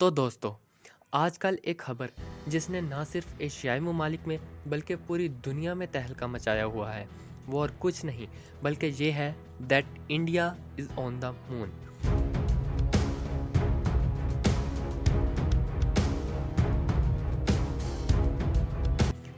تو دوستوں، آج کل ایک خبر جس نے نہ صرف ایشیائی ممالک میں بلکہ پوری دنیا میں تہلکہ مچایا ہوا ہے، وہ اور کچھ نہیں بلکہ یہ ہے دیٹ انڈیا از آن دا مون۔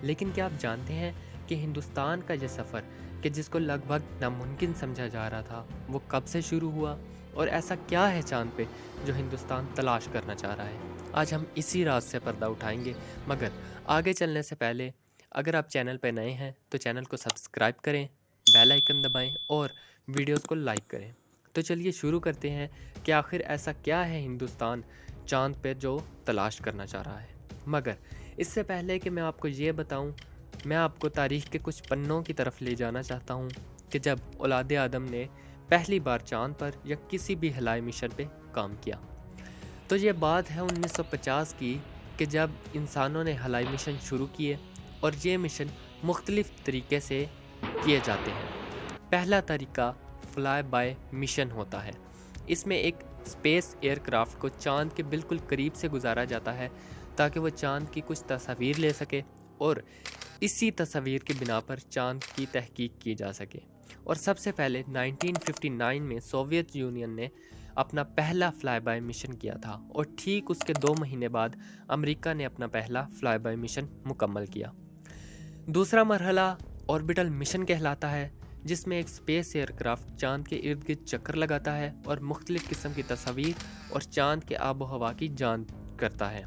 لیکن کیا آپ جانتے ہیں کہ ہندوستان کا یہ سفر کہ جس کو لگ بھگ ناممکن سمجھا جا رہا تھا، وہ کب سے شروع ہوا اور ایسا کیا ہے چاند پہ جو ہندوستان تلاش کرنا چاہ رہا ہے؟ آج ہم اسی راز سے پردہ اٹھائیں گے، مگر آگے چلنے سے پہلے اگر آپ چینل پہ نئے ہیں تو چینل کو سبسکرائب کریں، بیل آئیکن دبائیں اور ویڈیوز کو لائک کریں۔ تو چلیے شروع کرتے ہیں کہ آخر ایسا کیا ہے ہندوستان چاند پہ جو تلاش کرنا چاہ رہا ہے۔ مگر اس سے پہلے کہ میں آپ کو یہ بتاؤں، میں آپ کو تاریخ کے کچھ پنوں کی طرف لے جانا چاہتا ہوں کہ جب اولاد آدم نے پہلی بار چاند پر یا کسی بھی خلائی مشن پہ کام کیا۔ تو یہ بات ہے 1950 کی کہ جب انسانوں نے خلائی مشن شروع کیے اور یہ مشن مختلف طریقے سے کیے جاتے ہیں۔ پہلا طریقہ فلائی بائی مشن ہوتا ہے۔ اس میں ایک اسپیس ایئر کرافٹ کو چاند کے بالکل قریب سے گزارا جاتا ہے تاکہ وہ چاند کی کچھ تصاویر لے سکے اور اسی تصاویر کی بنا پر چاند کی تحقیق کی جا سکے۔ اور سب سے پہلے 1959 میں سوویت یونین نے اپنا پہلا فلائی بائی مشن کیا تھا اور ٹھیک اس کے 2 مہینے بعد امریکہ نے اپنا پہلا فلائی بائی مشن مکمل کیا۔ دوسرا مرحلہ آربیٹل مشن کہلاتا ہے، جس میں ایک اسپیس ایئر کرافٹ چاند کے ارد گرد چکر لگاتا ہے اور مختلف قسم کی تصاویر اور چاند کے آب و ہوا کی جانچ کرتا ہے۔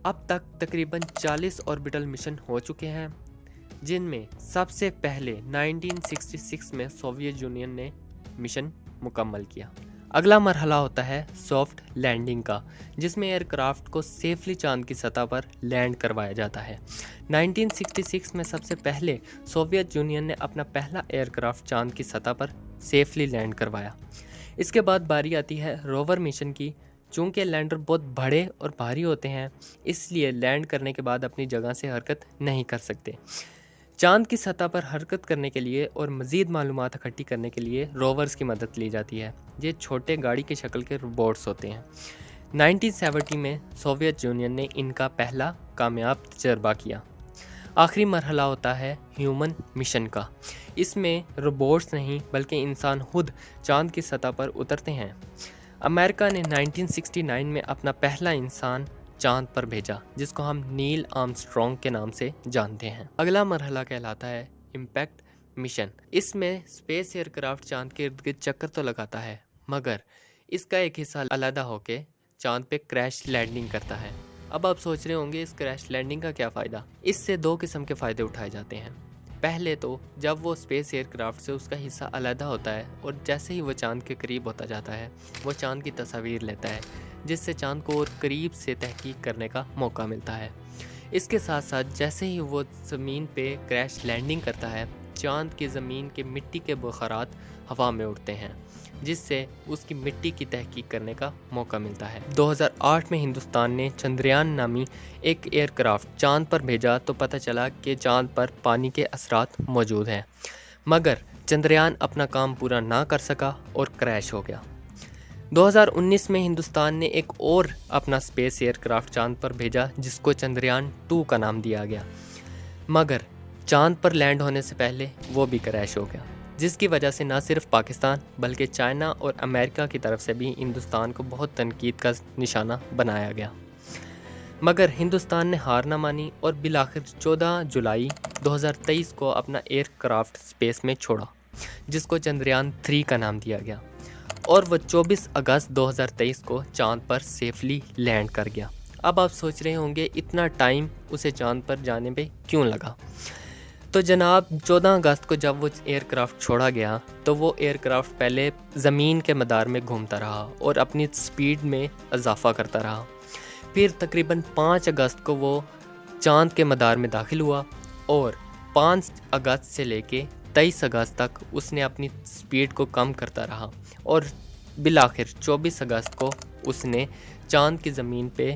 اب تک تقریباً 40 آربیٹل مشن ہو چکے ہیں، جن میں سب سے پہلے 1966 میں سوویت یونین نے مشن مکمل کیا۔ اگلا مرحلہ ہوتا ہے سافٹ لینڈنگ کا، جس میں ایئر کرافٹ کو سیفلی چاند کی سطح پر لینڈ کروایا جاتا ہے۔ 1966 میں سب سے پہلے سوویت یونین نے اپنا پہلا ایئر کرافٹ چاند کی سطح پر سیفلی لینڈ کروایا۔ اس کے بعد باری آتی ہے روور مشن کی۔ چونکہ لینڈر بہت بڑے اور بھاری ہوتے ہیں، اس لیے لینڈ کرنے کے بعد اپنی جگہ سے حرکت نہیں کر سکتے۔ چاند کی سطح پر حرکت کرنے کے لیے اور مزید معلومات اکٹھی کرنے کے لیے روورز کی مدد لی جاتی ہے۔ یہ چھوٹے گاڑی کی شکل کے روبوٹس ہوتے ہیں۔ 1970 میں سوویت یونین نے ان کا پہلا کامیاب تجربہ کیا۔ آخری مرحلہ ہوتا ہے ہیومن مشن کا۔ اس میں روبوٹس نہیں بلکہ انسان خود چاند کی سطح پر اترتے ہیں۔ امریکہ نے 1969 میں اپنا پہلا انسان چاند پر بھیجا، جس کو ہم نیل آرمسٹرانگ کے نام سے جانتے ہیں۔ اگلا مرحلہ کہلاتا ہے امپیکٹ مشن۔ اس میں اسپیس ایئر کرافٹ چاند کے ارد گرد چکر تو لگاتا ہے، مگر اس کا ایک حصہ علیحدہ ہو کے چاند پہ کریش لینڈنگ کرتا ہے۔ اب آپ سوچ رہے ہوں گے اس کریش لینڈنگ کا کیا فائدہ؟ اس سے 2 قسم کے فائدے اٹھائے جاتے ہیں۔ پہلے تو جب وہ اسپیس ایئر کرافٹ سے اس کا حصہ علیحدہ ہوتا ہے اور جیسے ہی وہ چاند کے قریب ہوتا جاتا ہے، وہ چاند کی تصاویر لیتا ہے، جس سے چاند کو اور قریب سے تحقیق کرنے کا موقع ملتا ہے۔ اس کے ساتھ ساتھ جیسے ہی وہ زمین پہ کریش لینڈنگ کرتا ہے، چاند کی زمین کے مٹی کے بخارات ہوا میں اڑتے ہیں، جس سے اس کی مٹی کی تحقیق کرنے کا موقع ملتا ہے۔ 2008 میں ہندوستان نے چندریان نامی ایک ایئر کرافٹ چاند پر بھیجا تو پتہ چلا کہ چاند پر پانی کے اثرات موجود ہیں، مگر چندریان اپنا کام پورا نہ کر سکا اور کریش ہو گیا۔ 2019 میں ہندوستان نے ایک اور اپنا اسپیس ایئر کرافٹ چاند پر بھیجا، جس کو چندریان 2 کا نام دیا گیا، مگر چاند پر لینڈ ہونے سے پہلے وہ بھی کریش ہو گیا، جس کی وجہ سے نہ صرف پاکستان بلکہ چائنا اور امریکہ کی طرف سے بھی ہندوستان کو بہت تنقید کا نشانہ بنایا گیا۔ مگر ہندوستان نے ہار نہ مانی اور بالآخر 14 جولائی 2023 کو اپنا ایئر کرافٹ اسپیس میں چھوڑا، جس کو چندریان 3 کا نام دیا گیا، اور وہ 24 اگست 2023 کو چاند پر سیفلی لینڈ کر گیا۔ اب آپ سوچ رہے ہوں گے اتنا ٹائم اسے چاند پر جانے پہ کیوں لگا؟ تو جناب 14 اگست کو جب وہ ایئر کرافٹ چھوڑا گیا تو وہ ایئر کرافٹ پہلے زمین کے مدار میں گھومتا رہا اور اپنی سپیڈ میں اضافہ کرتا رہا۔ پھر تقریباً 5 اگست کو وہ چاند کے مدار میں داخل ہوا اور 5 اگست سے لے کے 23 اگست تک اس نے اپنی سپیڈ کو کم کرتا رہا اور بالآخر 24 اگست کو اس نے چاند کی زمین پہ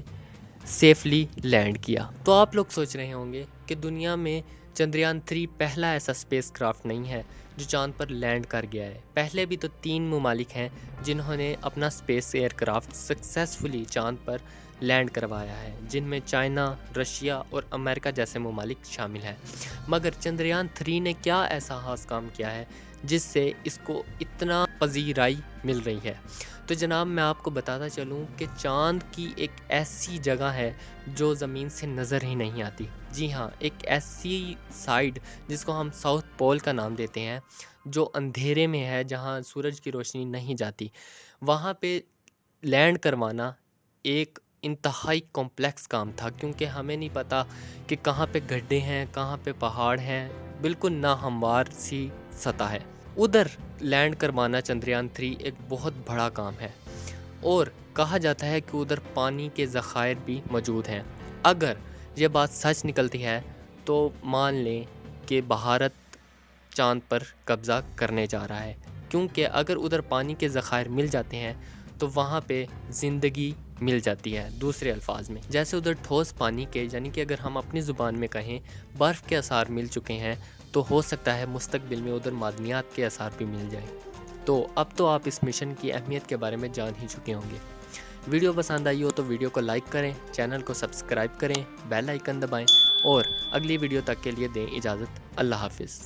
سیفلی لینڈ کیا۔ تو آپ لوگ سوچ رہے ہوں گے کہ دنیا میں چندریان 3 پہلا ایسا اسپیس کرافٹ نہیں ہے جو چاند پر لینڈ کر گیا ہے۔ پہلے بھی تو 3 ممالک ہیں جنہوں نے اپنا اسپیس ایئر کرافٹ سکسیسفلی چاند پر لینڈ کروایا ہے، جن میں چائنا، رشیا اور امریکہ جیسے ممالک شامل ہیں۔ مگر چندریان 3 نے کیا ایسا خاص کام کیا ہے جس سے اس کو اتنا پذیرائی مل رہی ہے؟ تو جناب میں آپ کو بتاتا چلوں کہ چاند کی ایک ایسی جگہ ہے جو زمین سے نظر ہی نہیں آتی۔ جی ہاں، ایک ایسی سائڈ جس کو ہم ساؤتھ پول کا نام دیتے ہیں، جو اندھیرے میں ہے، جہاں سورج کی روشنی نہیں جاتی۔ وہاں پہ لینڈ کروانا ایک انتہائی کمپلیکس کام تھا، کیونکہ ہمیں نہیں پتہ کہ کہاں پہ گڈھے ہیں، کہاں پہ پہاڑ ہیں، بالکل ناہموار سی سطح ہے۔ ادھر لینڈ کروانا چندریان 3 ایک بہت بڑا کام ہے، اور کہا جاتا ہے کہ ادھر پانی کے ذخائر بھی موجود ہیں۔ اگر یہ بات سچ نکلتی ہے تو مان لیں کہ بھارت چاند پر قبضہ کرنے جا رہا ہے، کیونکہ اگر ادھر پانی کے ذخائر مل جاتے ہیں تو وہاں پہ زندگی مل جاتی ہے۔ دوسرے الفاظ میں جیسے ادھر ٹھوس پانی کے، یعنی کہ اگر ہم اپنی زبان میں کہیں برف کے آثار مل چکے ہیں، تو ہو سکتا ہے مستقبل میں ادھر معدنیات کے آثار بھی مل جائیں۔ تو اب تو آپ اس مشن کی اہمیت کے بارے میں جان ہی چکے ہوں گے۔ ویڈیو پسند آئی ہو تو ویڈیو کو لائک کریں، چینل کو سبسکرائب کریں، بیل آئیکن دبائیں، اور اگلی ویڈیو تک کے لیے دیں اجازت۔ اللہ حافظ۔